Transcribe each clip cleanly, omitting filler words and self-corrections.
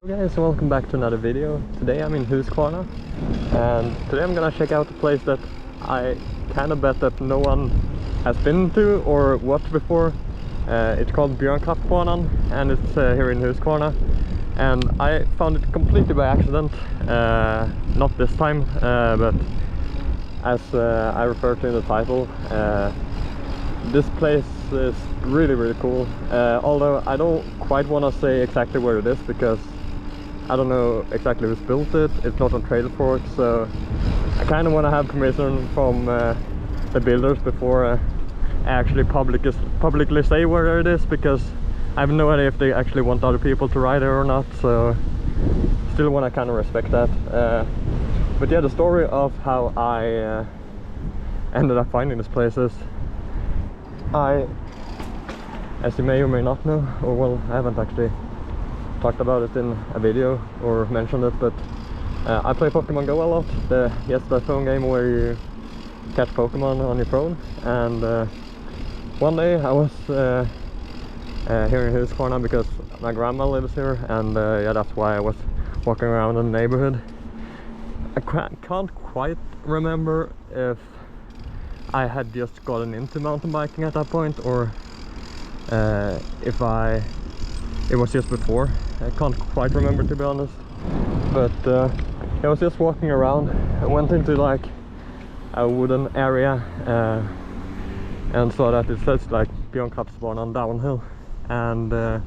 Hey guys, welcome back to another video. Today I'm in Huskvarna, and today I'm gonna check out a place that I kinda bet that no one has been to or watched before. It's called Björnkraftsbanan, and it's here in Huskvarna. And I found it completely by accident, not this time, but as I referred to in the title, this place is really cool. Although I don't quite want to say exactly where it is because I don't know exactly who's built it. It's not on Trailer Fork, so I kind of want to have permission from the builders before I actually publicly say where it is, because I have no idea if they actually want other people to ride there or not, so still want to kind of respect that. But yeah, the story of how I ended up finding this place is, as you may or may not know, or well, I haven't actually talked about it in a video or mentioned it, but I play Pokemon Go a lot. The phone game where you catch Pokemon on your phone. And one day I was here in Huskvarna because my grandma lives here, and yeah, that's why I was walking around in the neighborhood. I can't quite remember if I had just gotten into mountain biking at that point, or if it was just before. I can't quite remember, to be honest. But I was just walking around. I went into like a wooden area and saw that it says like Björnkraftsbanan downhill, and I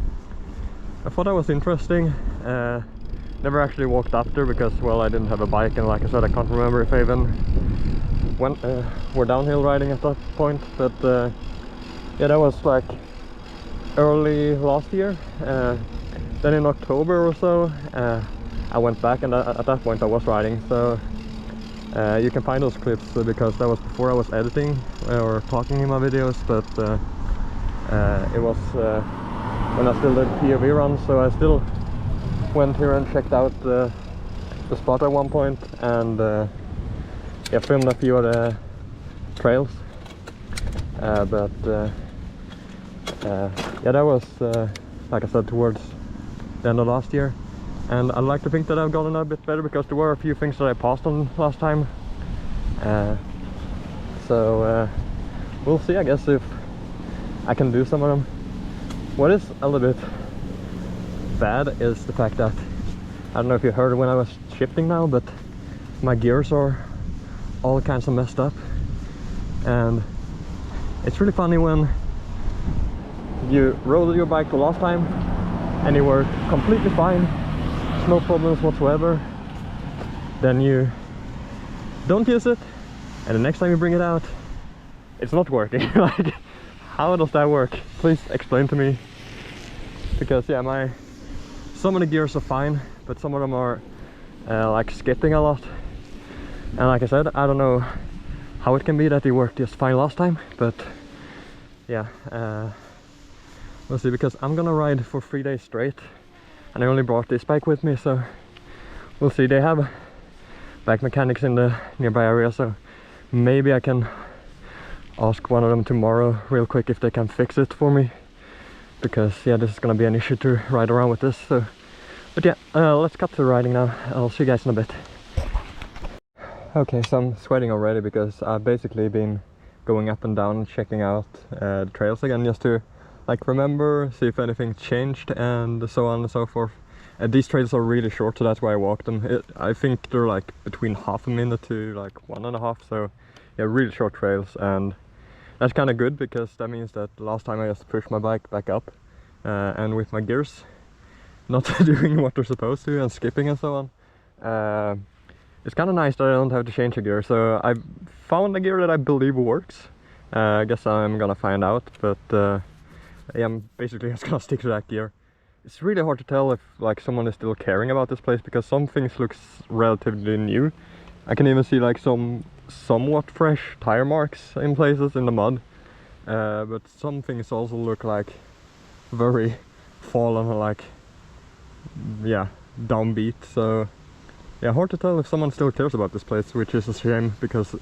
thought that was interesting. Never actually walked up there because, well, I didn't have a bike, and like I said, I can't remember if I even were downhill riding at that point. But yeah, that was like early last year. Then in October or so I went back, and at that point I was riding, so you can find those clips because that was before I was editing or talking in my videos. But it was when I still did POV runs, so I still went here and checked out the spot at one point, and yeah, filmed a few of the trails. But yeah, that was like I said, towards the end of last year, and I'd like to think that I've gotten a bit better because there were a few things that I passed on last time. So we'll see, I guess, if I can do some of them. What is a little bit bad is the fact that, I don't know if you heard when I was shifting now, but my gears are all kinds of messed up, and it's really funny when you rode your bike the last time and you were completely fine, no problems whatsoever, then you don't use it, and the next time you bring it out, it's not working. Like, how does that work? Please explain to me, because yeah, some of the gears are fine, but some of them are like skipping a lot. And like I said, I don't know how it can be that they worked just fine last time, but yeah, we'll see, because I'm gonna ride for 3 days straight, and I only brought this bike with me, so we'll see. They have bike mechanics in the nearby area, so maybe I can ask one of them tomorrow real quick if they can fix it for me, because yeah, this is gonna be an issue to ride around with this. So, but yeah, let's cut to the riding now. I'll see you guys in a bit. Okay, so I'm sweating already because I've basically been going up and down, checking out the trails again, just to like remember, see if anything changed, and so on and so forth. These trails are really short, so that's why I walked them. I think they're like between half a minute to like 1.5, so yeah, really short trails, and that's kind of good because that means that last time I just pushed my bike back up, and with my gears not doing what they're supposed to and skipping and so on. It's kind of nice that I don't have to change a gear, so I found a gear that I believe works. I guess I'm gonna find out, but yeah, I'm basically just gonna stick to that gear. It's really hard to tell if like someone is still caring about this place, because some things looks relatively new. I can even see like some somewhat fresh tire marks in places in the mud, but some things also look like very fallen, like yeah, downbeat. So yeah, hard to tell if someone still cares about this place, which is a shame, because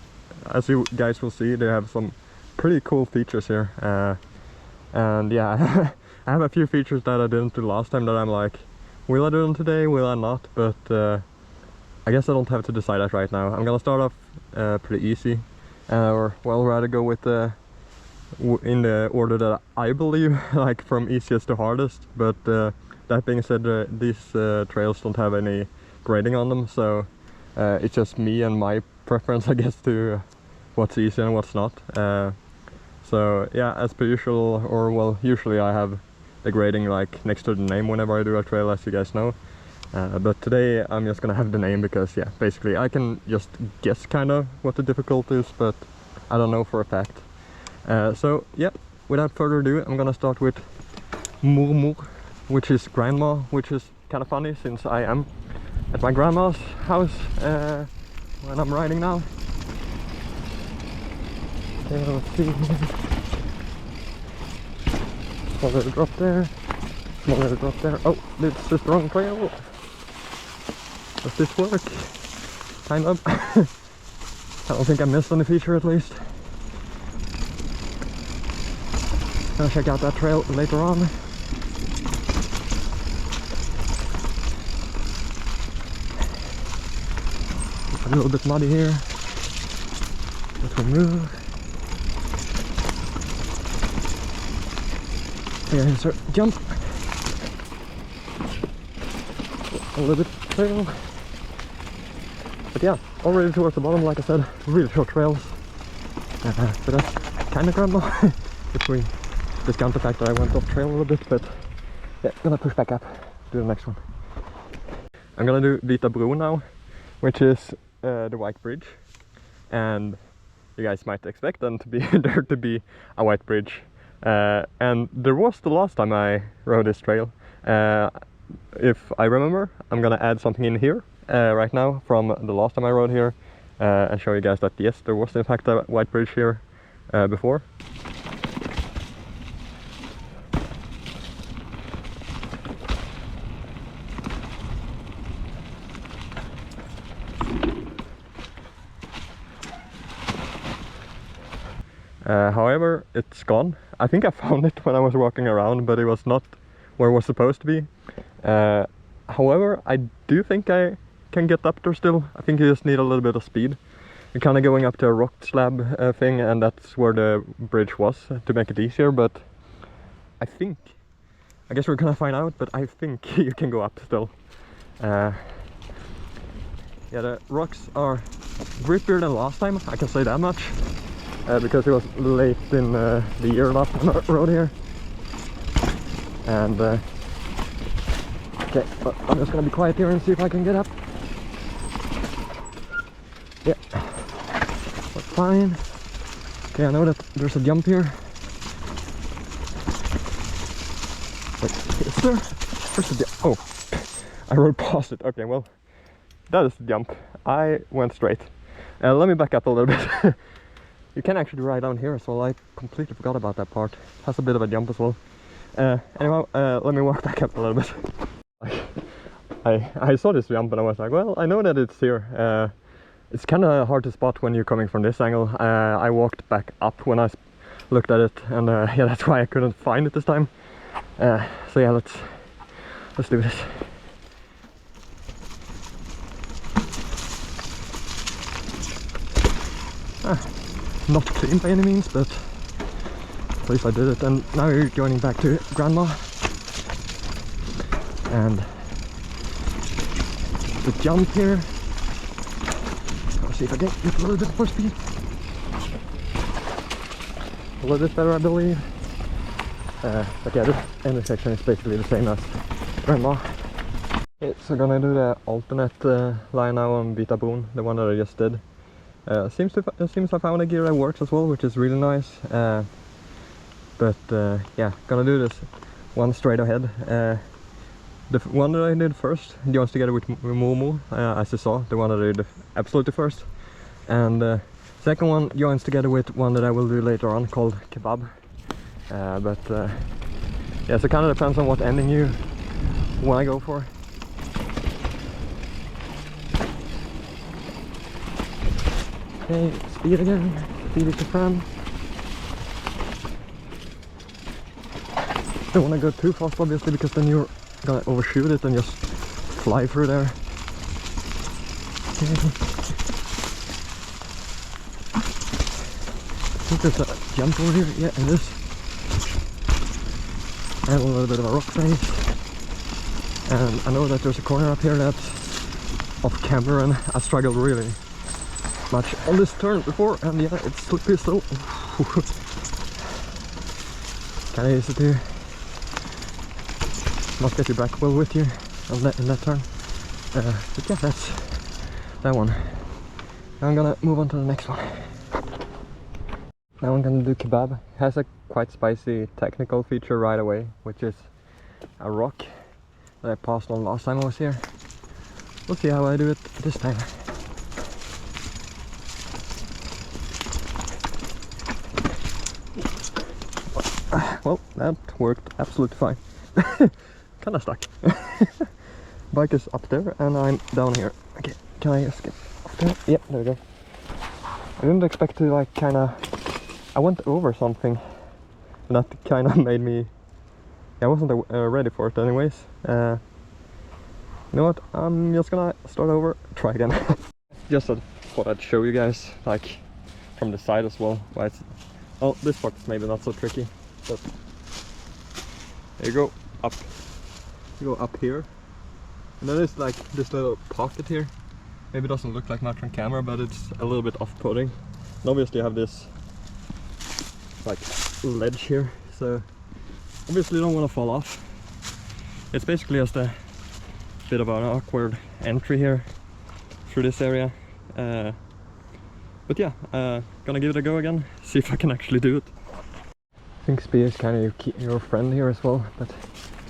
as you guys will see, they have some pretty cool features here. And yeah, I have a few features that I didn't do last time that I'm like, will I do them today, will I not? But I guess I don't have to decide that right now. I'm gonna start off pretty easy, or well, rather go with in the order that I believe, like from easiest to hardest. But that being said, these trails don't have any grading on them, so it's just me and my preference, I guess, to what's easy and what's not. So yeah, as per usual, or well, usually I have the grading like next to the name whenever I do a trail, as you guys know. But today I'm just gonna have the name because, yeah, basically I can just guess kind of what the difficulty is, but I don't know for a fact. So yeah, without further ado, I'm gonna start with Mormor, which is grandma, which is kind of funny since I am at my grandma's house when I'm riding now. Okay, let's see. Small little drop there. Small little drop there. Oh, this is the wrong trail. Does this work? Kind of. I don't think I missed any feature at least. Gonna check out that trail later on. It's a little bit muddy here. Let's remove. Here, insert jump. A little bit trail. But yeah, already towards the bottom, like I said, really short trails. So that's kind of grandma. If we discount the fact that I went off trail a little bit, but yeah, gonna push back up, do the next one. I'm gonna do Vita bron now, which is the white bridge. And you guys might expect them to be there to be a white bridge. And there was the last time I rode this trail. If I remember, I'm gonna add something in here right now from the last time I rode here and show you guys that yes, there was in fact a white bridge here before. However, it's gone. I think I found it when I was walking around, but it was not where it was supposed to be. However, I do think I can get up there still. I think you just need a little bit of speed. You're kind of going up to a rock slab thing, and that's where the bridge was to make it easier, but I guess we're gonna find out, but I think you can go up still. Yeah, the rocks are grippier than last time, I can say that much. Because it was late in the year last time I rode here. And okay, I'm just gonna be quiet here and see if I can get up. Yeah, that's fine. Okay, I know that there's a jump here. Wait, is there? Where's the jump? Oh, I rode past it. Okay, well, that is the jump. I went straight. Let me back up a little bit. You can actually ride down here as well. I completely forgot about that part. Has a bit of a jump as well. Anyway, let me walk back up a little bit. I saw this jump and I was like, well, I know that it's here. It's kind of hard to spot when you're coming from this angle. I walked back up when I looked at it, and yeah, that's why I couldn't find it this time. So yeah, let's do this. Not clean by any means, but at least I did it. And now you're joining back to grandma. And the jump here. Let's see if I get a little bit more speed. A little bit better, I believe. But yeah, this intersection is basically the same as grandma. Okay, so gonna do the alternate line now on Vita bron, the one that I just did. Seems I found a gear that works as well, which is really nice. But yeah, gonna do this one straight ahead. The one that I did first joins together with Mormor, as you saw, the one that I did absolutely first. And the second one joins together with one that I will do later on called Kebab. Yeah, so it kind of depends on what ending you want to go for. Okay, speed again. Speed is your friend. Don't want to go too fast, obviously, because then you're gonna overshoot it and just fly through there. Okay. I think there's a jump over here. Yeah, it is. And a little bit of a rock face. And I know that there's a corner up here that's off camera, and I struggled really much on this turn before, and yeah, it's slippery still. Kinda easy to not get your back well with you on in that turn. But yeah, that's that one. Now I'm gonna move on to the next one. Now I'm gonna do Kebab. It has a quite spicy technical feature right away, which is a rock that I passed on last time I was here. We'll see how I do it this time. Well, that worked absolutely fine. Kinda stuck. Bike is up there and I'm down here. Okay, can I just get up there? Yep, there we go. I didn't expect to like kinda... I went over something and that kinda made me... I wasn't ready for it anyways. You know what? I'm just gonna start over, try again. Just thought I'd show you guys, like, from the side as well. Why it's... Oh, this part's maybe not so tricky, but... There you go, up. You go up here. And then there's like this little pocket here. Maybe it doesn't look like much on camera, but it's a little bit off-putting. And obviously you have this like ledge here, so obviously you don't want to fall off. It's basically just a bit of an awkward entry here through this area. But yeah, gonna give it a go again, see if I can actually do it. I think speed is kind of your friend here as well, but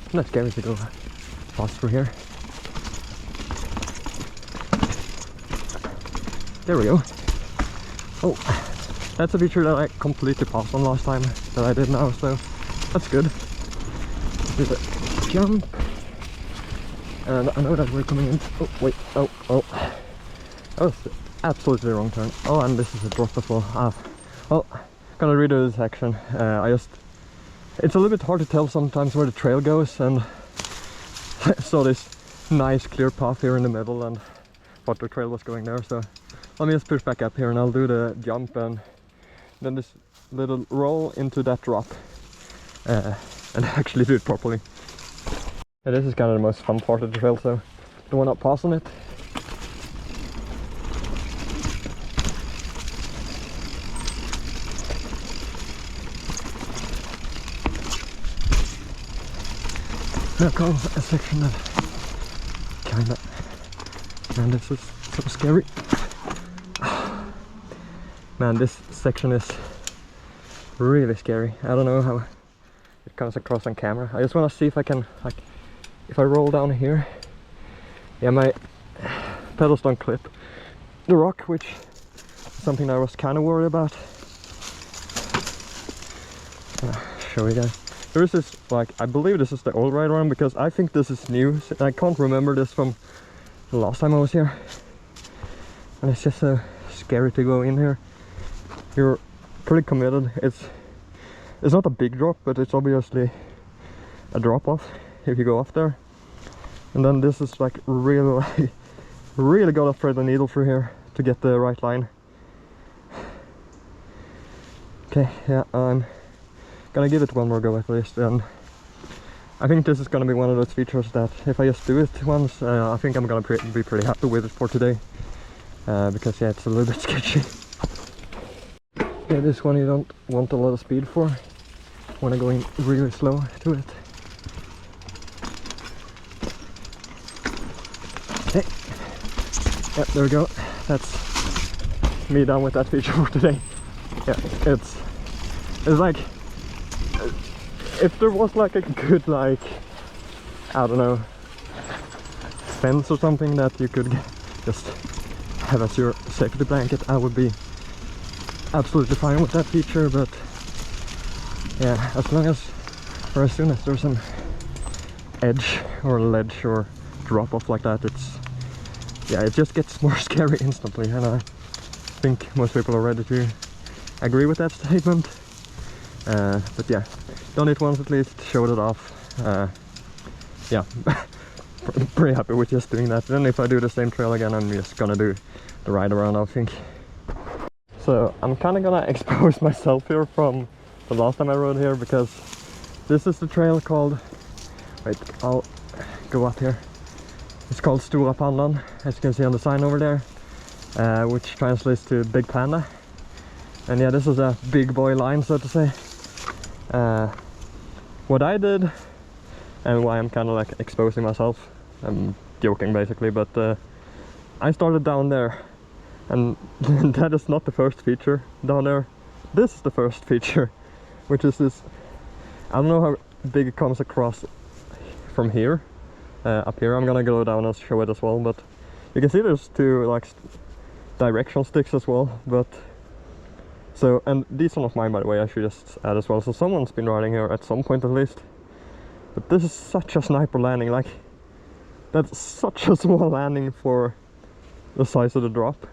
it's not scary to go fast through here. There we go. Oh, that's a feature that I completely passed on last time that I did now, so that's good. Do the jump. And I know that we're coming in. Oh, wait. Oh. That was absolutely the wrong turn. Oh, and this is a drop as well. Well, gonna redo this section. It's a little bit hard to tell sometimes where the trail goes, and I saw this nice clear path here in the middle and thought the trail was going there, so let me just push back up here and I'll do the jump and then this little roll into that drop and actually do it properly. Yeah, this is kind of the most fun part of the trail, so don't want to pass on it. Now comes a section that kinda... Man, this is so scary. Man, this section is really scary. I don't know how it comes across on camera. I just want to see if I can, like, if I roll down here, yeah, my pedals don't clip the rock, which is something I was kind of worried about. Show you guys. There is this, like, I believe this is the old ride run, because I think this is new. I can't remember this from the last time I was here. And it's just so scary to go in here. You're pretty committed. It's not a big drop, but it's obviously a drop off if you go off there. And then this is like really gotta thread the needle through here to get the right line. Okay, yeah, I'm gonna give it one more go at least, and I think this is gonna be one of those features that if I just do it once, I think I'm gonna be pretty happy with it for today, because yeah, it's a little bit sketchy. Yeah, this one you don't want a lot of speed for, when I'm going really slow to it. Okay, yeah, there we go. That's me done with that feature for today. Yeah, it's like, if there was like a good, like, I don't know, fence or something that you could just have as your safety blanket, I would be absolutely fine with that feature. But yeah, as long as, or as soon as there's some edge or ledge or drop off like that, it's, yeah, it just gets more scary instantly, and I think most people are ready to agree with that statement. But yeah, done it once at least, showed it off. yeah, pretty happy with just doing that. Then if I do the same trail again, I'm just gonna do the ride around, I think. So I'm kind of gonna expose myself here from the last time I rode here, because this is the trail called, wait, I'll go up here. It's called Stora pandan, as you can see on the sign over there, which translates to Big Panda. And yeah, this is a big boy line, so to say. What I did, and why I'm kind of like exposing myself, I'm joking basically, but I started down there, and that is not the first feature down there. This is the first feature, which is this, I don't know how big it comes across from here. Up here I'm gonna go down and show it as well, but you can see there's two like directional sticks as well. But so, and these are not mine, by the way, I should just add as well, so someone's been riding here at some point at least. But this is such a sniper landing, like that's such a small landing for the size of the drop.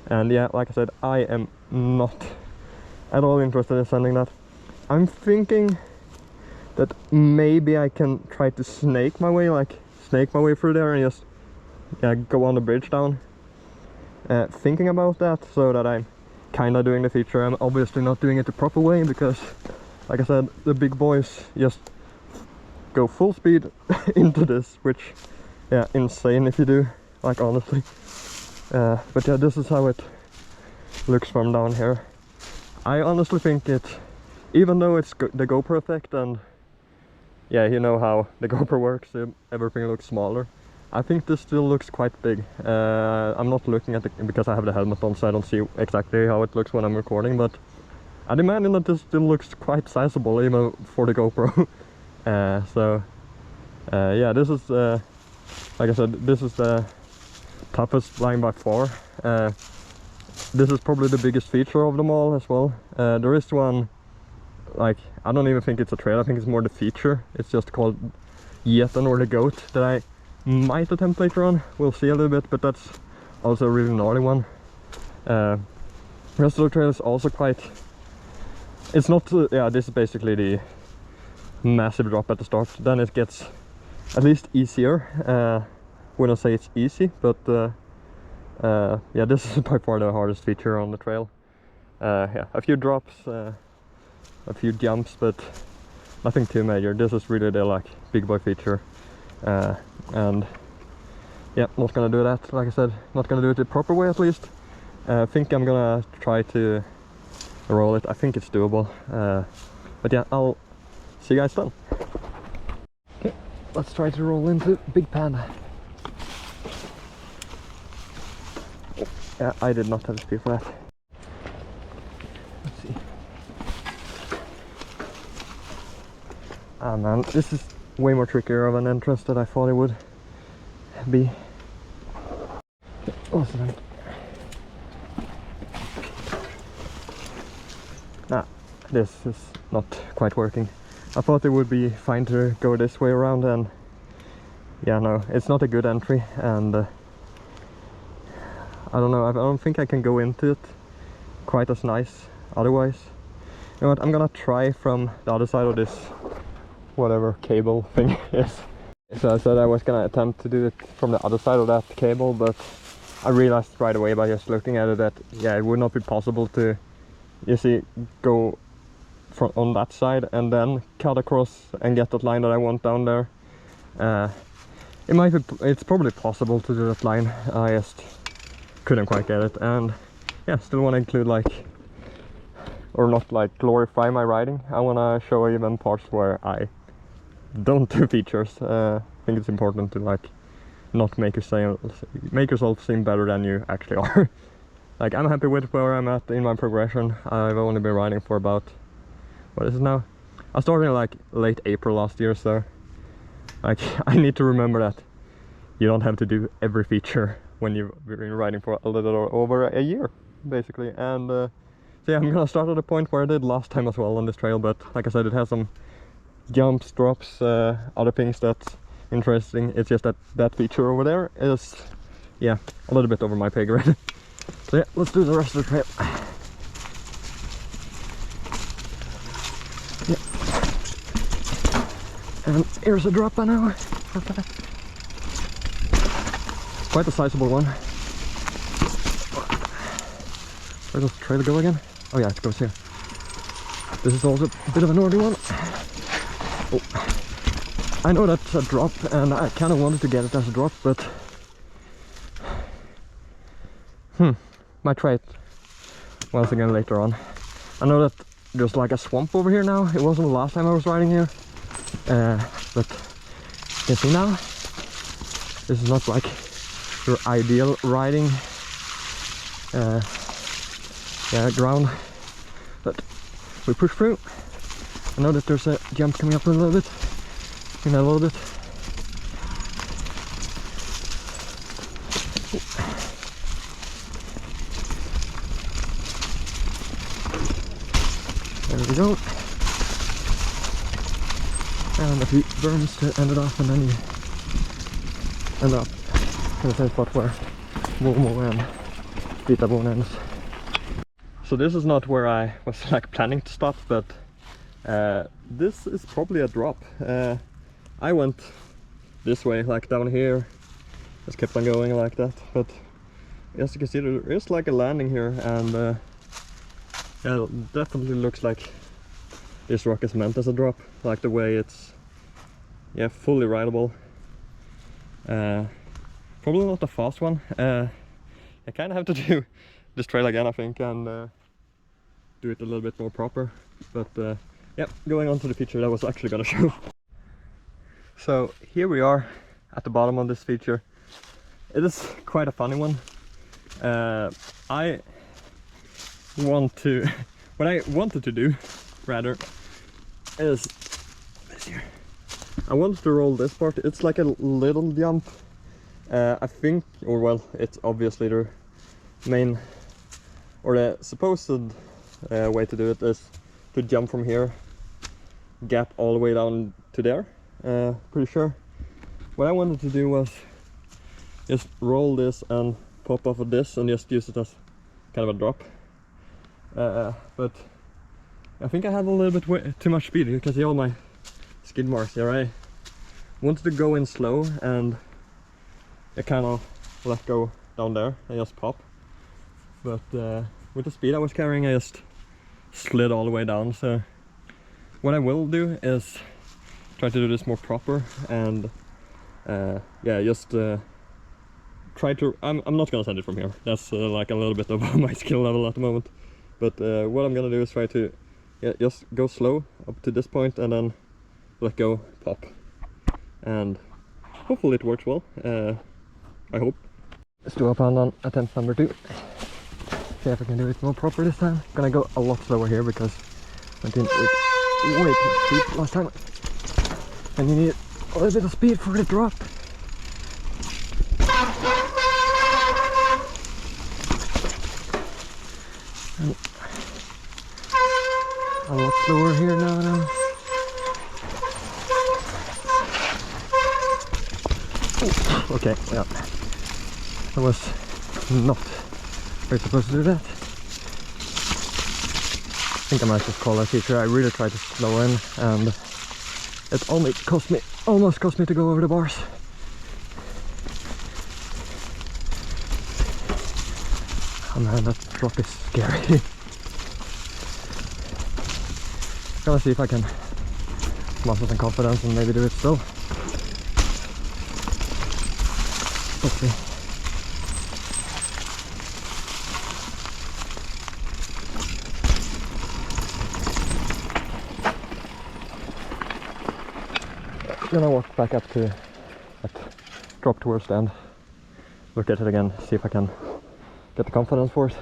And yeah, like I said, I am not at all interested in sending that. I'm thinking that maybe I can try to snake my way through there and just, yeah, go on the bridge down. Thinking about that, so that I'm kind of doing the feature. I'm obviously not doing it the proper way, because like I said, the big boys just go full speed into this, which, yeah, insane if you do, like, honestly. But yeah, this is how it looks from down here. I honestly think it, even though it's the GoPro effect, and yeah, you know how the GoPro works, everything looks smaller, I think this still looks quite big. I'm not looking at it because I have the helmet on, so I don't see exactly how it looks when I'm recording, but I'd imagine that this still looks quite sizable even for the GoPro. Yeah, this is, like I said, this is the toughest line by far. This is probably the biggest feature of them all as well. There is one, like, I don't even think it's a trail, I think it's more the feature. It's just called Geten, or the goat, that I might attempt later on. We'll see a little bit, but that's also a really gnarly one. Rest of the trail is also quite, it's not, yeah, this is basically the massive drop at the start. Then it gets at least easier. Wouldn't say it's easy, but yeah, this is by far the hardest feature on the trail. Yeah, a few drops, a few jumps, but nothing too major. This is really the like big boy feature. And yeah, not gonna do that, like I said, not gonna do it the proper way at least. I think I'm gonna try to roll it. I think it's doable. But yeah, I'll see you guys then. Okay, let's try to roll into Big Panda. Oh, yeah, I did not have speed for that. Let's see. Ah man, this is way more trickier of an entrance than I thought it would be. Awesome. This is not quite working. I thought it would be fine to go this way around, and yeah, no, it's not a good entry, and I don't know, I don't think I can go into it quite as nice otherwise. You know what, I'm gonna try from the other side of this whatever cable thing is. So I said I was gonna attempt to do it from the other side of that cable, but I realized right away by just looking at it that, yeah, it would not be possible to, you see, go from on that side and then cut across and get that line that I want down there. It might be, it's probably possible to do that line, I just couldn't quite get it. And yeah, still want to include, like, or not like glorify my riding. I want to show even parts where I don't do features. I think it's important to, like, not make yourself seem better than you actually are. Like, I'm happy with where I'm at in my progression. I've only been riding for about, what is it now? I started in like late April last year, so like I need to remember that you don't have to do every feature when you've been riding for a little over a year, basically. And so yeah, I'm gonna start at the point where I did last time as well on this trail, but like I said, it has some jumps, drops, other things that's interesting. It's just that that feature over there is, yeah, a little bit over my pay grade. So yeah, let's do the rest of the trail. Yeah. And here's a drop I know. perfect. Quite a sizable one. Where does the trailer go again? Oh yeah, it goes here. This is also a bit of an order one. Oh. I know that's a drop, and I kind of wanted to get it as a drop, but might try it once again later on. I know that there's like a swamp over here now. It wasn't the last time I was riding here, but you can see now this is not like your ideal riding ground, but we push through. I know that there's a jump coming up a little bit. In a little bit. There we go. And a few berms to end it off, and then you end up in the same spot where Mormor and Vita ends. So this is not where I was like planning to stop, but this is probably a drop. I went this way, like down here, just kept on going like that, but as you can see there is like a landing here, and yeah, it definitely looks like this rock is meant as a drop, like the way it's fully rideable. Probably not a fast one. I kind of have to do this trail again, I think, and do it a little bit more proper, but yeah, going on to the feature that I was actually gonna show. So here we are at the bottom of this feature. It is quite a funny one. What I wanted to do rather is this here. I wanted to roll this part. It's like a little jump. I think, or well, it's obviously the main or the supposed way to do it is to jump from here, gap all the way down to there. Pretty sure. What I wanted to do was just roll this and pop off of this and just use it as kind of a drop. But I think I had a little bit too much speed. You can see all my skid marks here. I wanted to go in slow, and I kind of let go down there and just pop. But with the speed I was carrying, I just slid all the way down. So what I will do is try to do this more proper, and yeah, just try to. I'm not gonna send it from here. That's like a little bit above my skill level at the moment. But what I'm gonna do is try to just go slow up to this point, and then let go, pop, and hopefully it works well. I hope. Stora pandan attempt number 2. See if I can do it more proper this time. Gonna go a lot slower here because I went in with way too much speed last time. And you need a little bit of speed for the drop. And a lot slower here now. Okay, yeah. I was not very supposed to do that. I think I might just call that feature. I really tried to slow in, and it almost cost me to go over the bars. Oh man, that drop is scary. Gonna see if I can muscle some confidence and maybe do it still. Let's see. Gonna walk back up to that drop towards the end, look at it again, see if I can get the confidence for it.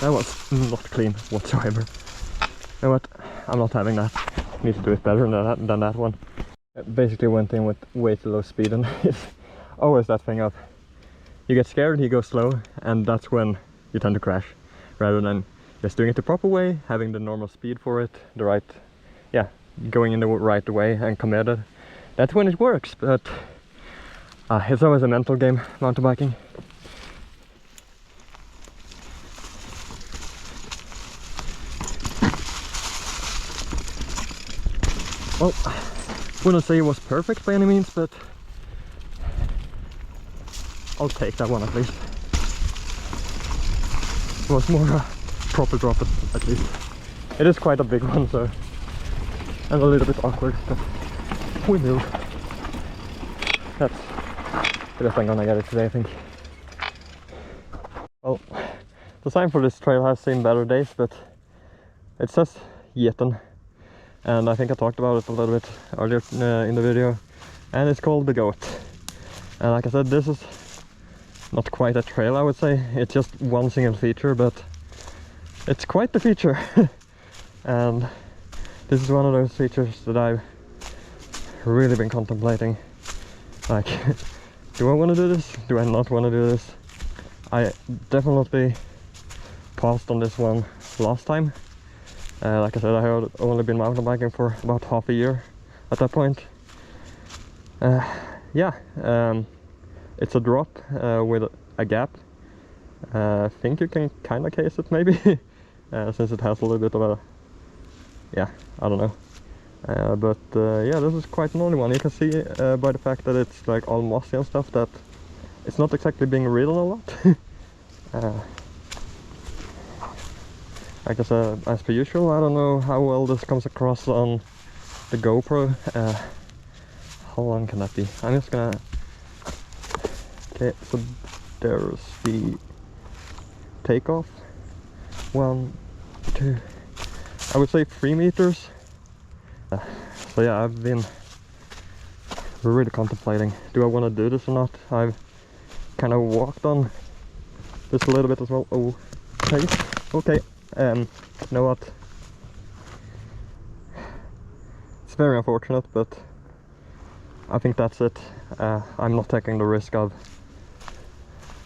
That was not clean whatsoever. You know what? I'm not having that. I need to do it better than that one. I basically went in with way too low speed, and it's always that thing of you get scared, you go slow, and that's when you tend to crash. Rather than just doing it the proper way, having the normal speed for it, the right, yeah, going in the right way and committed. That's when it works, but it's always a mental game, mountain biking. Well, wouldn't say it was perfect by any means, but I'll take that one at least. It was more a proper drop at least. It is quite a big one, so and a little bit awkward, but we move. That's the best I'm gonna get it today, I think. Well, the sign for this trail has seen better days, but it says Geten, and I think I talked about it a little bit earlier in the video, and it's called the Goat. And like I said, this is not quite a trail, I would say. It's just one single feature, but it's quite the feature. And this is one of those features that I've really been contemplating. Like, do I want to do this? Do I not want to do this? I definitely paused on this one last time. Like I said, I had only been mountain biking for about half a year at that point. Yeah, it's a drop with a gap. I think you can kind of case it maybe, since it has a little bit of a, yeah, I don't know. But yeah, this is quite an only one. You can see by the fact that it's like all mossy and stuff that it's not exactly being ridden a lot. I guess as per usual, I don't know how well this comes across on the GoPro. How long can that be? I'm just gonna... Okay, so there's the takeoff. 1, 2, I would say 3 meters. So yeah, I've been really contemplating, do I want to do this or not? I've kind of walked on this a little bit as well. Oh, okay. You know what? It's very unfortunate, but I think that's it. I'm not taking the risk of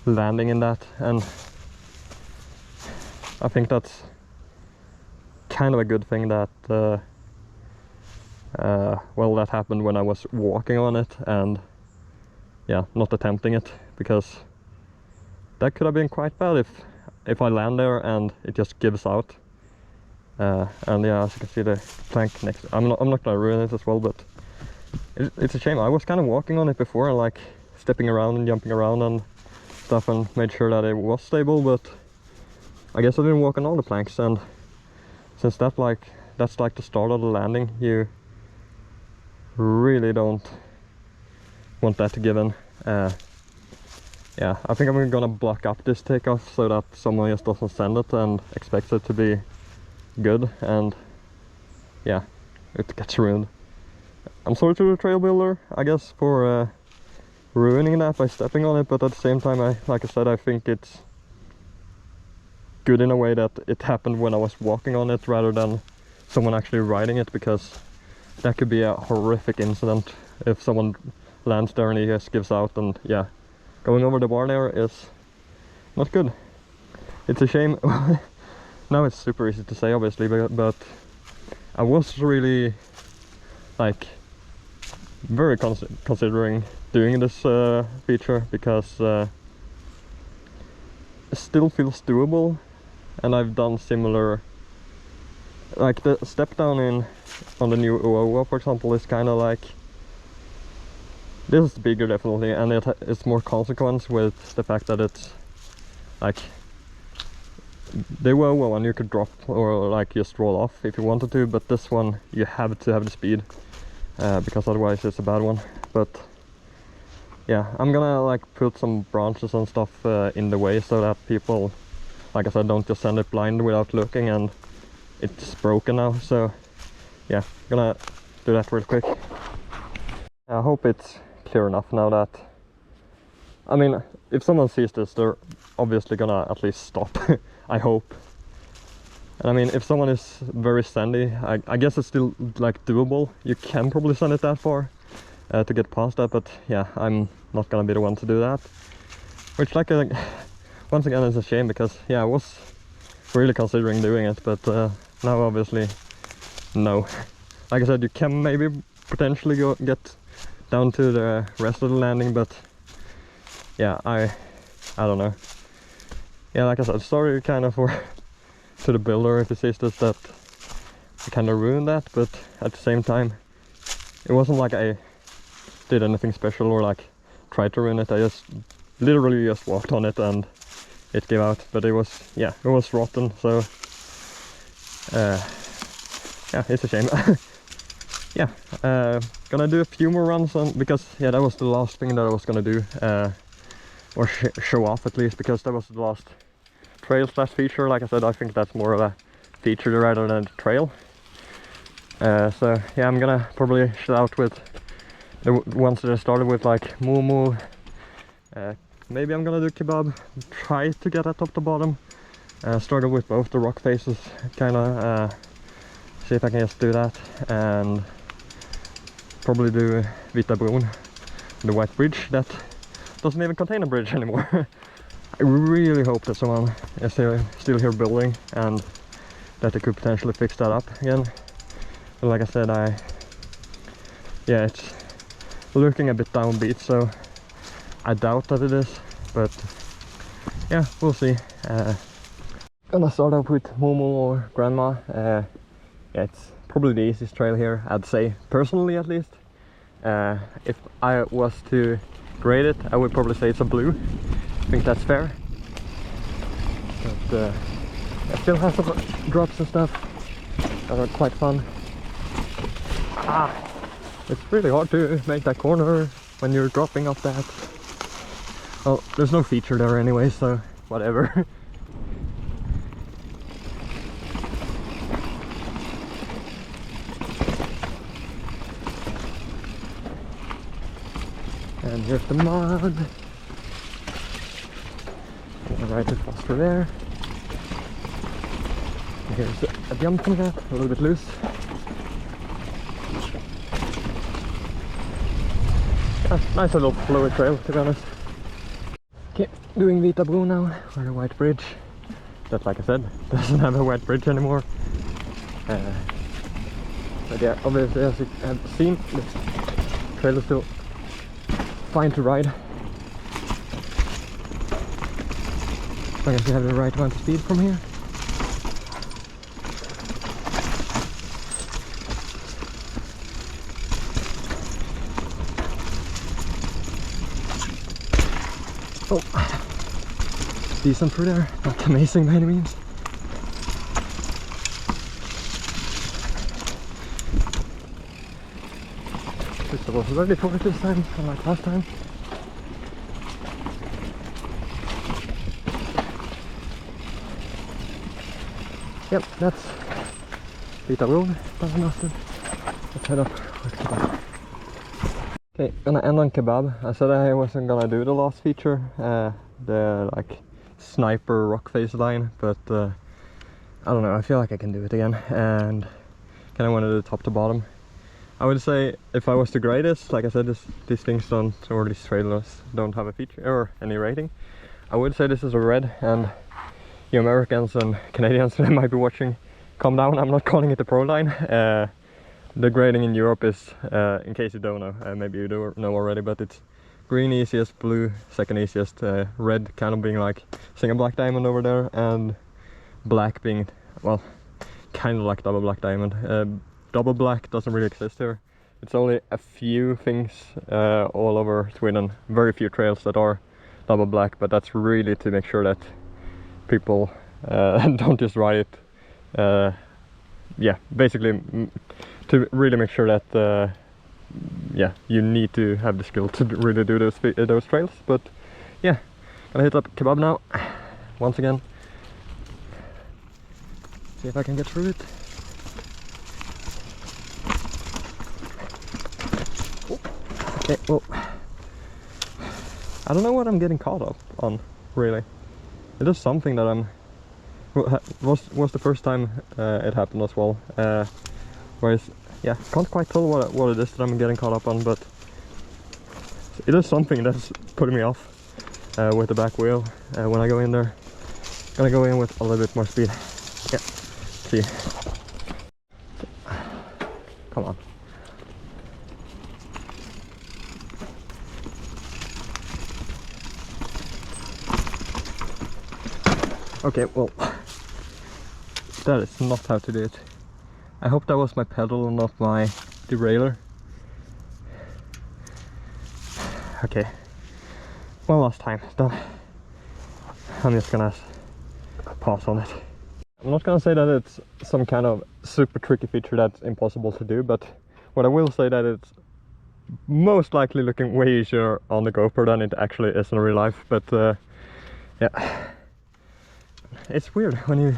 landing in that, and I think that's kind of a good thing that well, that happened when I was walking on it and yeah, not attempting it, because that could have been quite bad if I land there and it just gives out. And yeah, as you can see, the plank next, I'm not gonna ruin it as well, but it's a shame. I was kind of walking on it before, like stepping around and jumping around and stuff, and made sure that it was stable, but I guess I didn't walk on all the planks, and since that's like the start of the landing, you really don't want that to give in. Yeah, I think I'm gonna block up this takeoff so that someone just doesn't send it and expects it to be good, and yeah, it gets ruined. I'm sorry to the trail builder, I guess, for ruining that by stepping on it, but at the same time, like I said, I think it's good in a way that it happened when I was walking on it rather than someone actually riding it, because that could be a horrific incident if someone lands there and he just gives out, and yeah, going over the bar there is not good. It's a shame. Now it's super easy to say, obviously, but I was really like very considering doing this feature, because it still feels doable, and I've done similar, like the step down on the new Uoa, for example, is kind of like, this is bigger definitely, and it's more consequence with the fact that it's like the Uoa one you could drop or like just roll off if you wanted to, but this one you have to have the speed, because otherwise it's a bad one. But yeah, I'm gonna like put some branches and stuff in the way so that people, like I said, don't just send it blind without looking, and it's broken now. So yeah, gonna do that real quick. I hope it's clear enough now that, I mean, if someone sees this, they're obviously gonna at least stop. I hope. And I mean, if someone is very sandy, I guess it's still like doable. You can probably send it that far to get past that, but yeah, I'm not gonna be the one to do that. Which, like, once again, is a shame, because yeah, I was really considering doing it, but now obviously no. Like I said, you can maybe potentially get down to the rest of the landing, but yeah, I don't know. Yeah, like I said, sorry kind of to the builder if he sees this, that I kind of ruined that, but at the same time, it wasn't like I did anything special or like tried to ruin it. I just literally just walked on it and it gave out, but it was, yeah, it was rotten, so yeah, it's a shame. Yeah, gonna do a few more runs on, because yeah, that was the last thing that I was gonna do, or show off at least, because that was the last trail slash feature. Like I said, I think that's more of a feature rather than a trail. So yeah, I'm gonna probably shout out with the ones that I started with, like Mormor. Maybe I'm gonna do Kebab, try to get at top to bottom. Started with both the rock faces, kinda, see if I can just do that, and probably do Vita bron, the white bridge that doesn't even contain a bridge anymore. I really hope that someone is still here building and that they could potentially fix that up again. But like I said, yeah, it's looking a bit downbeat, so I doubt that it is, but yeah, we'll see. Gonna start off with Mormor or Grandma. Yeah, it's probably the easiest trail here, I'd say, personally at least. If I was to grade it, I would probably say it's a blue. I think that's fair. But it still has some drops and stuff that are quite fun. It's really hard to make that corner when you're dropping off that. Well, there's no feature there anyway, so whatever. And here's the mud. Right across through there. And here's a jump from that, a little bit loose. Yeah, nice little flowy trail, to be honest. Okay, doing Vita Blue now, or the white bridge. That, like I said, doesn't have a white bridge anymore. But yeah, obviously, as you have seen, the trail is still fine to ride. As long as you have the right amount of speed from here. Oh, decent through there, not amazing by any means. This was ready for it this time, unlike last time. Yep, that's Vita Road, let's head up with Kebab. Okay, gonna end on Kebab. I said I wasn't gonna do the last feature, the like sniper rock face line, but I don't know, I feel like I can do it again, and kinda want to do top to bottom. I would say if I was to grade this, like I said, these things don't, or these trailers don't have a feature or any rating. I would say this is a red, and you Americans and Canadians that might be watching, calm down, I'm not calling it the pro line. The grading in Europe is, in case you don't know, maybe you do know already, but it's green easiest, blue second easiest, red kind of being like single black diamond over there, and black being, well, kind of like double black diamond. Double black doesn't really exist here. It's only a few things all over Sweden, very few trails that are double black, but that's really to make sure that people don't just ride it. Yeah, basically to really make sure that yeah, you need to have the skill to really do those trails. But yeah, gonna hit up Kebab now once again, see if I can get through it. Okay, well, I don't know what I'm getting caught up on, really. It is something that I'm, was the first time it happened as well. Whereas, yeah, can't quite tell what it is that I'm getting caught up on, but it is something that's putting me off with the back wheel when I go in there. Gonna go in with a little bit more speed. Yeah, see. Come on. Okay, well, that is not how to do it. I hope that was my pedal and not my derailleur. Okay, one last time, done. I'm just gonna pause on it. I'm not gonna say that it's some kind of super tricky feature that's impossible to do, but what I will say that it's most likely looking way easier on the GoPro than it actually is in real life. But yeah, it's weird when you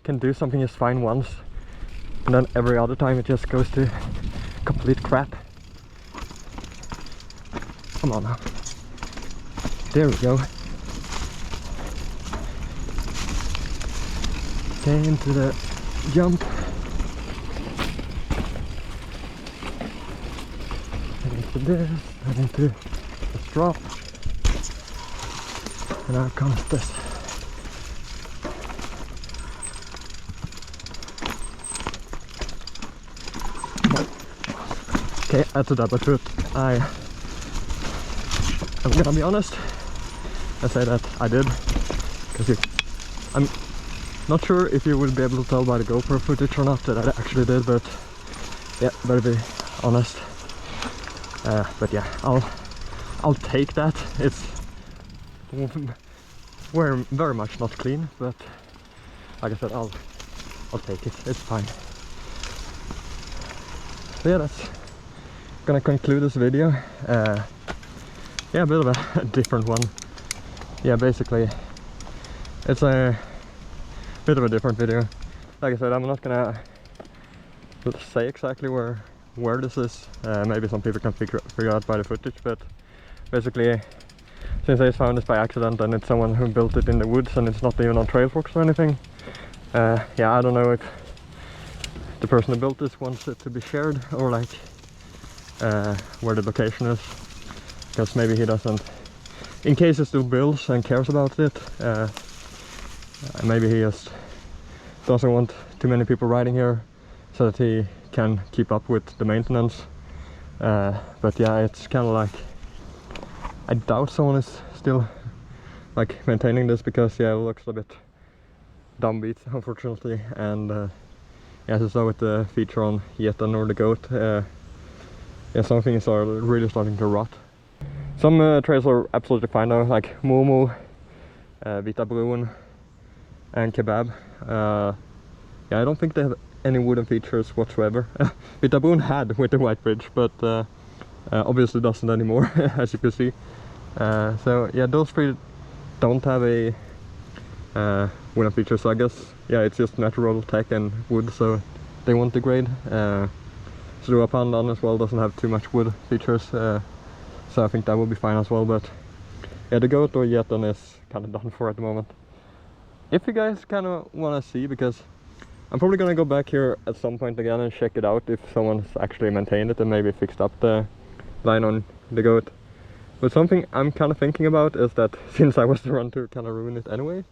can do something just fine once and then every other time it just goes to complete crap. Come on now. There we go. Okay, into the jump. And into this, and into the drop. And now comes this. Okay, that's a double shoot. I'm gonna be honest, I say that I did, because I'm not sure if you will be able to tell by the GoPro footage or not that I actually did, but yeah, better be honest. But yeah, I'll take that. It's very much not clean, but like I said, I'll take it. It's fine. So yeah, that's gonna conclude this video. Yeah, a bit of a different one. Yeah, basically it's a bit of a different video. Like I said, I'm not gonna say exactly where this is. Maybe some people can figure out by the footage, but basically, since I found this by accident and it's someone who built it in the woods and it's not even on Trailfox or anything, yeah, I don't know if the person who built this wants it to be shared or like where the location is, because maybe he doesn't, in case he still builds and cares about it, maybe he just doesn't want too many people riding here so that he can keep up with the maintenance. But yeah, it's kind of like, I doubt someone is still like maintaining this, because yeah, it looks a bit downbeat unfortunately. And yeah, as I saw with the feature on Geten or the goat, yeah, some things are really starting to rot. Some trails are absolutely fine though, like Mormor, Vita, bron and Kebab. Yeah, I don't think they have any wooden features whatsoever. Vita bron had with the white bridge, but obviously doesn't anymore, as you can see. So yeah, those three don't have a wooden feature, so I guess yeah, it's just natural tech and wood, so they won't degrade. Stora pandan as well doesn't have too much wood features, so I think that will be fine as well. But yeah, the goat or Geten is kind of done for at the moment. If you guys kind of want to see, because I'm probably gonna go back here at some point again and check it out if someone's actually maintained it and maybe fixed up the line on the goat. But something I'm kind of thinking about is that since I was the one to kind of ruin it anyway,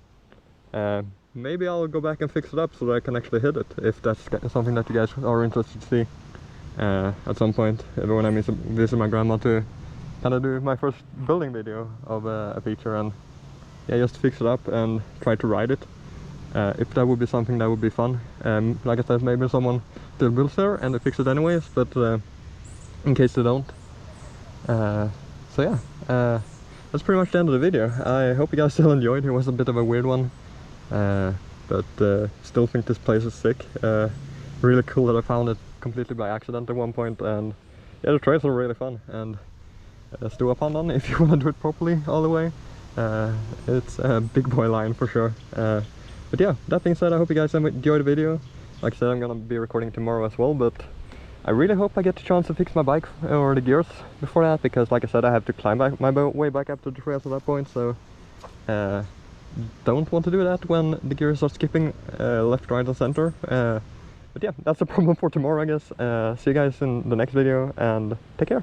maybe I'll go back and fix it up so that I can actually hit it, if that's something that you guys are interested to see at some point, when I visit my grandma to kind of do my first building video of a feature, and yeah, just fix it up and try to ride it. If that would be something that would be fun. Like I said, maybe someone still builds there and they fix it anyways, but in case they don't. So yeah, that's pretty much the end of the video. I hope you guys still enjoyed. It was a bit of a weird one, but still think this place is sick. Really cool that I found it completely by accident at one point, and yeah, the trails are really fun. And Stora pandan, if you want to do it properly all the way. It's a big boy line for sure. But yeah, that being said, I hope you guys enjoyed the video. Like I said, I'm gonna be recording tomorrow as well, but I really hope I get the chance to fix my bike or the gears before that, because like I said, I have to climb my way back up to the trails at that point, so don't want to do that when the gears are skipping left, right and center. But yeah, that's a problem for tomorrow, I guess. See you guys in the next video, and take care.